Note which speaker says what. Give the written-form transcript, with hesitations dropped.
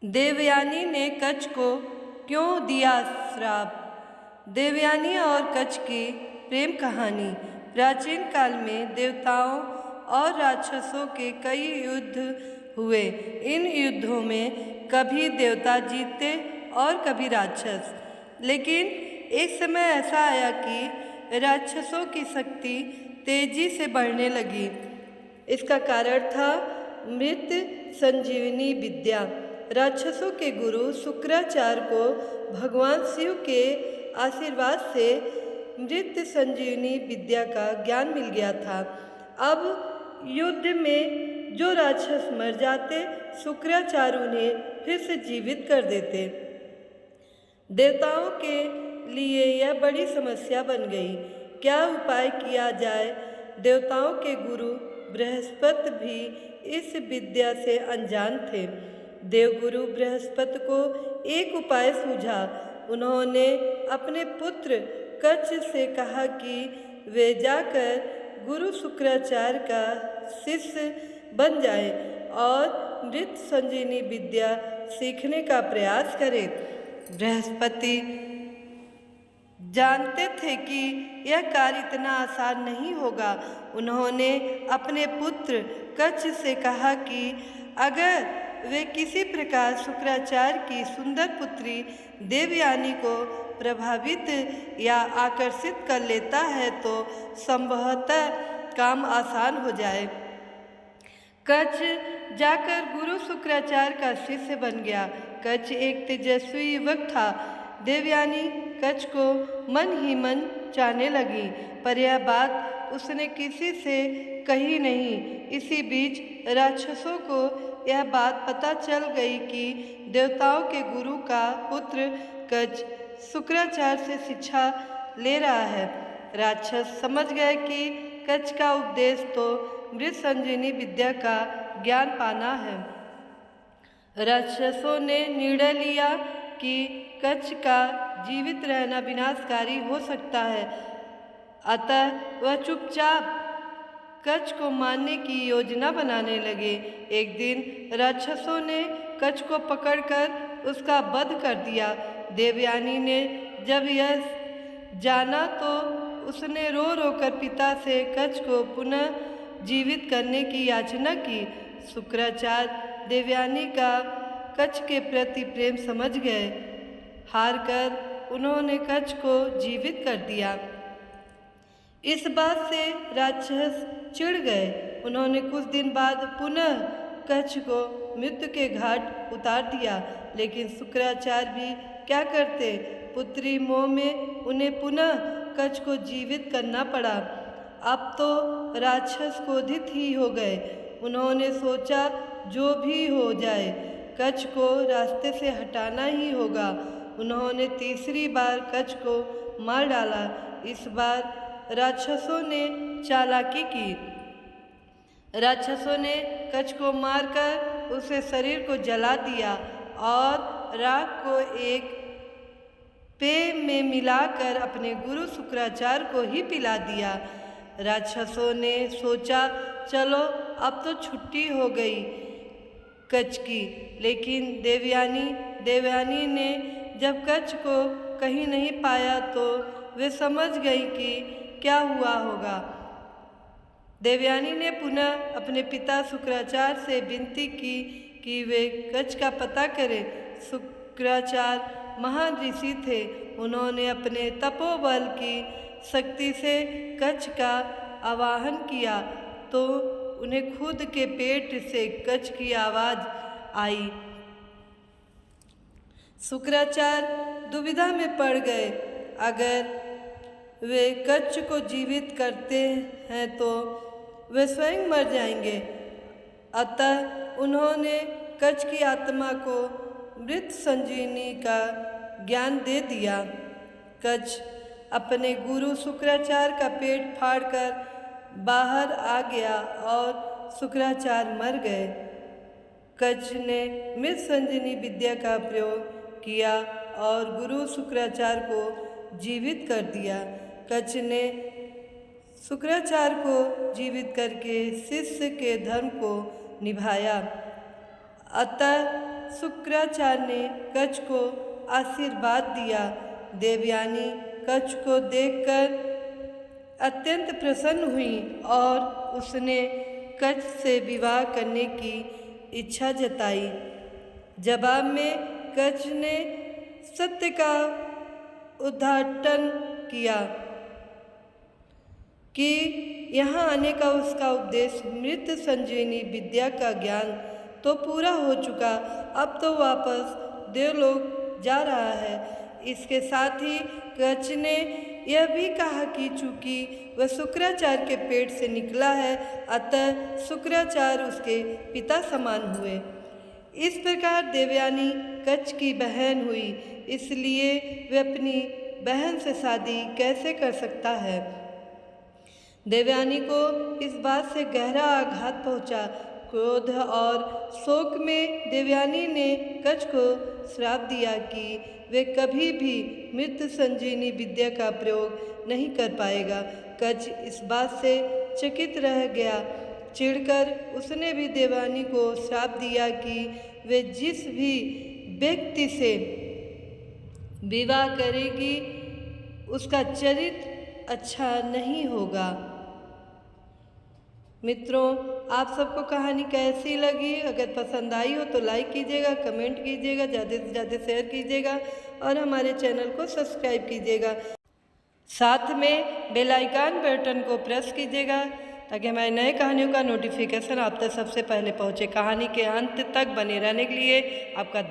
Speaker 1: देवयानी ने कच्छ को क्यों दिया श्राप? देवयानी और कच्छ की प्रेम कहानी। प्राचीन काल में देवताओं और राक्षसों के कई युद्ध हुए। इन युद्धों में कभी देवता जीतते और कभी राक्षस। लेकिन एक समय ऐसा आया कि राक्षसों की शक्ति तेजी से बढ़ने लगी। इसका कारण था मृत संजीवनी विद्या। राक्षसों के गुरु शुक्राचार्य को भगवान शिव के आशीर्वाद से मृत संजीवनी विद्या का ज्ञान मिल गया था। अब युद्ध में जो राक्षस मर जाते, शुक्राचार्य उन्हें फिर से जीवित कर देते। देवताओं के लिए यह बड़ी समस्या बन गई। क्या उपाय किया जाए? देवताओं के गुरु बृहस्पति भी इस विद्या से अनजान थे। देवगुरु बृहस्पति को एक उपाय सूझा। उन्होंने अपने पुत्र कच्छ से कहा कि वे जाकर गुरु शुक्राचार्य का शिष्य बन जाए और मृत संजीवनी विद्या सीखने का प्रयास करें। बृहस्पति जानते थे कि यह कार्य इतना आसान नहीं होगा। उन्होंने अपने पुत्र कच्छ से कहा कि अगर वे किसी प्रकार शुक्राचार्य की सुंदर पुत्री देवयानी को प्रभावित या आकर्षित कर लेता है तो संभवतः काम आसान हो जाए। कच्छ जाकर गुरु शुक्राचार्य का शिष्य बन गया। कच्छ एक तेजस्वी युवक था। देवयानी कच्छ को मन ही मन चाहने लगी, पर यह बात उसने किसी से कही नहीं। इसी बीच राक्षसों को यह बात पता चल गई कि देवताओं के गुरु का पुत्र कच्छ शुक्राचार्य से शिक्षा ले रहा है। राक्षस समझ गए कि कच्छ का उपदेश तो मृत संजीवनी विद्या का ज्ञान पाना है। राक्षसों ने निर्णय लिया कि कच्छ का जीवित रहना विनाशकारी हो सकता है, अतः वह चुपचाप कच्छ को मारने की योजना बनाने लगे। एक दिन राक्षसों ने कच्छ को पकड़कर उसका वध कर दिया। देवयानी ने जब यह जाना तो उसने रो रो कर पिता से कच्छ को पुनः जीवित करने की याचना की। शुक्राचार्य देवयानी का कच्छ के प्रति प्रेम समझ गए। हार कर उन्होंने कच्छ को जीवित कर दिया। इस बात से राक्षस चिढ़ गए। उन्होंने कुछ दिन बाद पुनः कच्छ को मृत्यु के घाट उतार दिया। लेकिन शुक्राचार्य भी क्या करते, पुत्री मोह में उन्हें पुनः कच्छ को जीवित करना पड़ा। अब तो राक्षस क्रोधित ही हो गए। उन्होंने सोचा जो भी हो जाए कच्छ को रास्ते से हटाना ही होगा। उन्होंने तीसरी बार कच्छ को मार डाला। इस बार राक्षसों ने चालाकी की। राक्षसों ने कच्छ को मारकर उसे शरीर को जला दिया और राख को एक पेय में मिलाकर अपने गुरु शुक्राचार्य को ही पिला दिया। राक्षसों ने सोचा चलो अब तो छुट्टी हो गई कच्छ की। लेकिन देवयानी ने जब कच्छ को कहीं नहीं पाया तो वे समझ गई कि क्या हुआ होगा। देवयानी ने पुनः अपने पिता शुक्राचार्य से विनती की कि वे कच्छ का पता करें। शुक्राचार्य महान ऋषि थे। उन्होंने अपने तपोबल की शक्ति से कच्छ का आवाहन किया तो उन्हें खुद के पेट से कच्छ की आवाज़ आई। शुक्राचार्य दुविधा में पड़ गए। अगर वे कच्छ को जीवित करते हैं तो वे स्वयं मर जाएंगे। अतः उन्होंने कच्छ की आत्मा को मृत संजीवनी का ज्ञान दे दिया। कच्छ अपने गुरु शुक्राचार्य का पेट फाड़कर बाहर आ गया और शुक्राचार्य मर गए। कच्छ ने मृत संजीवनी विद्या का प्रयोग किया और गुरु शुक्राचार्य को जीवित कर दिया। कच्छ ने शुक्राचार्य को जीवित करके शिष्य के धर्म को निभाया। अतः शुक्राचार्य ने कच्छ को आशीर्वाद दिया। देवयानी कच्छ को देखकर अत्यंत प्रसन्न हुई और उसने कच्छ से विवाह करने की इच्छा जताई। जवाब में कच्छ ने सत्य का उद्घाटन किया कि यहाँ आने का उसका उद्देश्य मृत संजीवनी विद्या का ज्ञान तो पूरा हो चुका, अब तो वापस देवलोक जा रहा है। इसके साथ ही कच्छ ने यह भी कहा कि चूंकि वह शुक्राचार्य के पेट से निकला है, अतः शुक्राचार्य उसके पिता समान हुए। इस प्रकार देवयानी कच्छ की बहन हुई, इसलिए वह अपनी बहन से शादी कैसे कर सकता है। देवयानी को इस बात से गहरा आघात पहुंचा। क्रोध और शोक में देवयानी ने कच्छ को श्राप दिया कि वे कभी भी मृत संजीवनी विद्या का प्रयोग नहीं कर पाएगा। कच्छ इस बात से चकित रह गया। चिढ़कर उसने भी देवयानी को श्राप दिया कि वे जिस भी व्यक्ति से विवाह करेगी उसका चरित्र अच्छा नहीं होगा। मित्रों, आप सबको कहानी कैसी लगी? अगर पसंद आई हो तो लाइक कीजिएगा, कमेंट कीजिएगा, ज़्यादा से ज़्यादा शेयर कीजिएगा और हमारे चैनल को सब्सक्राइब कीजिएगा। साथ में बेल आइकन बटन को प्रेस कीजिएगा ताकि हमारे नए कहानियों का नोटिफिकेशन आप तक सबसे पहले पहुँचे। कहानी के अंत तक बने रहने के लिए आपका